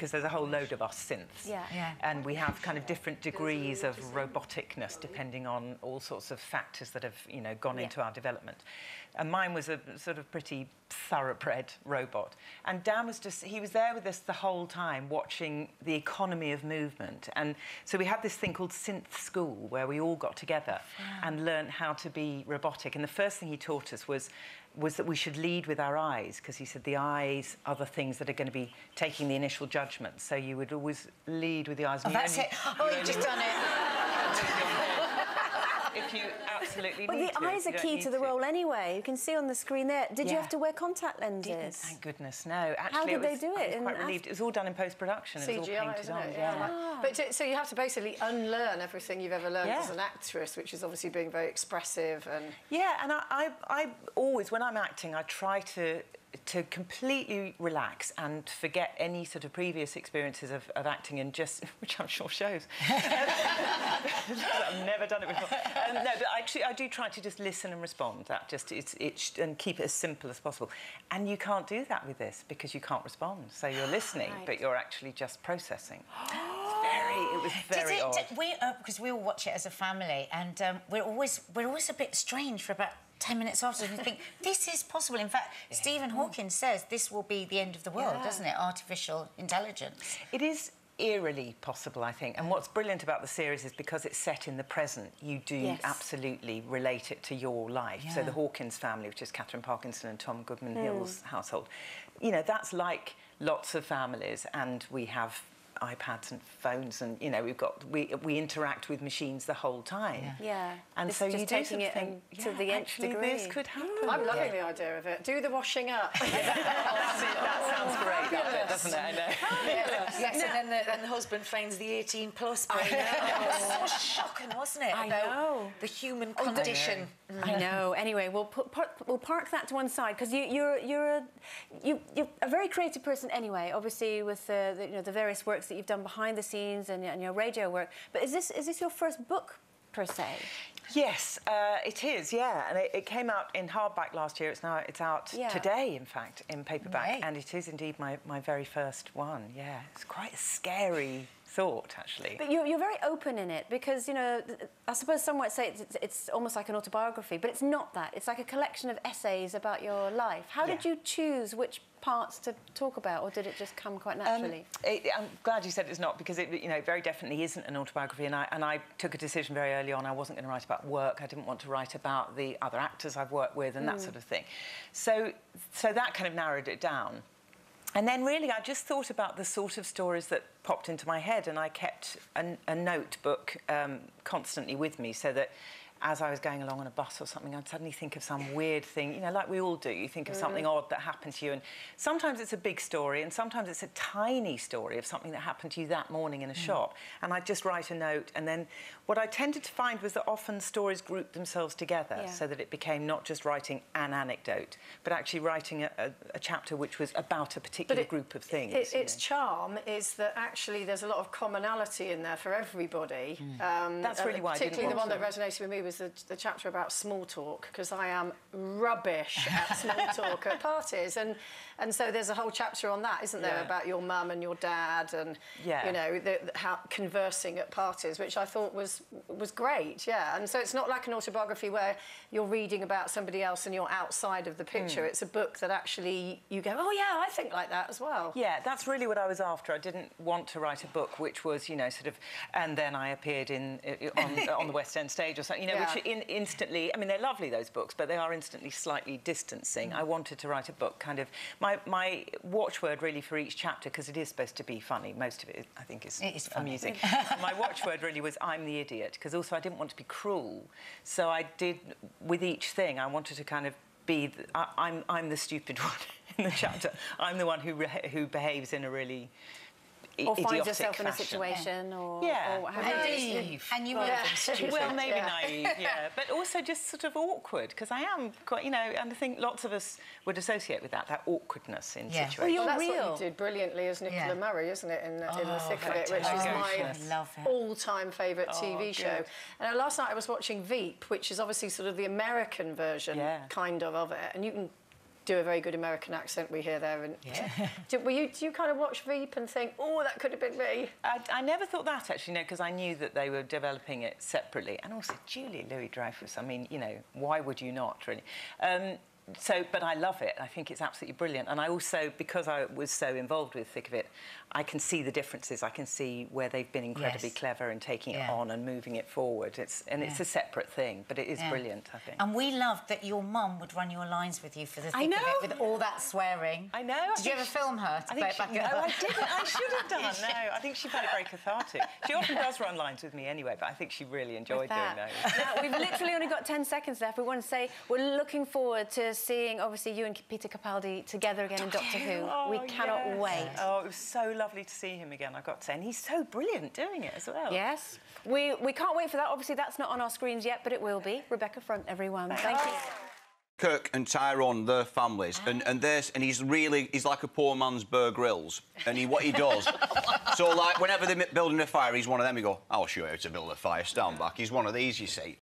because there's a whole load of us synths. And we have kind of different degrees of roboticness depending on all sorts of factors that have, you know, gone into our development. And mine was a sort of pretty thoroughbred robot. And Dan was he was there with us the whole time watching the economy of movement. And so we had this thing called Synth School where we all got together and learned how to be robotic. And the first thing he taught us was that we should lead with our eyes, because he said the eyes are the things that are going to be taking the initial judgment. So you would always lead with the eyes. Oh, that's it. Oh, you've just done it. If you absolutely but need the to. eyes are key to the role anyway. You can see on the screen there. Did you have to wear contact lenses? Didn't, thank goodness, no. Actually, how did they do it? I was quite relieved. It was all done in post-production. CGI, it was all painted on. Yeah. But so you have to basically unlearn everything you've ever learned as an actress, which is obviously being very expressive and... Yeah, and I always, when I'm acting, I try to completely relax and forget any sort of previous experiences of acting and just, which I'm sure shows. I've never done it before. No, but actually I do try to just listen and respond. That just and keep it as simple as possible. And you can't do that with this because you can't respond. So you're listening, but you're actually just processing. It was very odd. Because we all watch it as a family, and we're always a bit strange for about 10 minutes after, and you think, this is possible. In fact, Stephen Hawking says this will be the end of the world, doesn't it? Artificial intelligence. It is eerily possible, I think. And what's brilliant about the series is because it's set in the present, you do absolutely relate it to your life. So the Hawkins family, which is Catherine Parkinson and Tom Goodman Hill's household, you know, that's like lots of families, and we have iPads and phones, and you know we interact with machines the whole time. And this so just you taking it to the nth degree. This could happen. I'm loving the idea of it. Do the washing up. That sounds great, that bit, doesn't it? I know. Yes, and then the husband finds the 18+ by now. It was shocking, wasn't it? I know. The human condition. I know. Anyway, we'll park that to one side, because you're a very creative person anyway. Obviously, with the various works that you've done behind the scenes and your radio work. But is this your first book per se? Yes, it is. Yeah, and it came out in hardback last year. It's out today, in fact, in paperback, and it is indeed my very first one. Yeah, it's quite a scary thought, actually. But you're very open in it, because, you know, I suppose some might say it's almost like an autobiography, but it's not that. It's like a collection of essays about your life. How did you choose which parts to talk about, or did it just come quite naturally? I'm glad you said it's not, because it, you know, very definitely isn't an autobiography, and I took a decision very early on. I wasn't going to write about work. I didn't want to write about the other actors I've worked with and that sort of thing. So that kind of narrowed it down. And then really I just thought about the sort of stories that popped into my head, and I kept a notebook constantly with me, so that as I was going along on a bus or something, I'd suddenly think of some weird thing, you know, like we all do. You think of something odd that happened to you, and sometimes it's a big story, and sometimes it's a tiny story of something that happened to you that morning in a shop. And I'd just write a note, and then what I tended to find was that often stories grouped themselves together, so that it became not just writing an anecdote, but actually writing a chapter which was about a particular group of things. Its charm is that actually there's a lot of commonality in there for everybody. That's really why I didn't particularly the one want that resonated with me was the chapter about small talk, because I am rubbish at small talk at parties, and so there's a whole chapter on that, isn't there, about your mum and your dad, and you know how conversing at parties, which I thought was great. And so it's not like an autobiography where you're reading about somebody else and you're outside of the picture. It's a book that actually you go, oh yeah, I think like that as well. Yeah, that's really what I was after. I didn't want to write a book which was, you know, sort of, and then I appeared on the West End stage or something, you know, which instantly, I mean, they're lovely, those books, but they are instantly slightly distancing. I wanted to write a book kind of, my watchword really for each chapter, because it is supposed to be funny, most of it I think is amusing. My watchword really was I'm the idiot, because also I didn't want to be cruel. So I did, with each thing, I wanted to kind of be, I'm the stupid one in the chapter. I'm the one who behaves in a really or finds yourself fashion. In a situation, or what have naive. And you were well, maybe naive, but also just sort of awkward, because I am quite, you know, and I think lots of us would associate with that awkwardness in situations. Well, that's what you did brilliantly as Nicola Murray, isn't it, in The Thick of It, which is my all-time favourite TV show. And last night I was watching Veep, which is obviously sort of the American version, kind of it, and you can do a very good American accent, we hear there. And do you kind of watch Veep and think, oh, that could have been me? I never thought that, actually, no, because I knew that they were developing it separately. And also, Julia Louis-Dreyfus, I mean, you know, why would you not, really? But I love it. I think it's absolutely brilliant. And I also, because I was so involved with Thick of It, I can see the differences. I can see where they've been incredibly clever in taking it on and moving it forward. It's a separate thing, but it is brilliant, I think. And we loved that your mum would run your lines with you for the Thick of It, with all that swearing. I know. Did you ever film her to play it back at her? No, I didn't. I should have done. No, I think she found it very cathartic. She often does run lines with me anyway, but I think she really enjoyed doing those. Now, we've literally only got 10 seconds left. We want to say we're looking forward to seeing, obviously, you and Peter Capaldi together again in Doctor Who. Oh, we cannot wait. Oh, it was so lovely to see him again, I've got to say. And he's so brilliant doing it as well. Yes. We can't wait for that. Obviously, that's not on our screens yet, but it will be. Rebecca Front, everyone. Thank you. Kirk and Tyrone, their families, and he's like a poor man's Bear Grylls, and what he does. So, like, whenever they're building a fire, he's one of them. You go, I'll show you how to build a fire. Stand back. He's one of these, you see.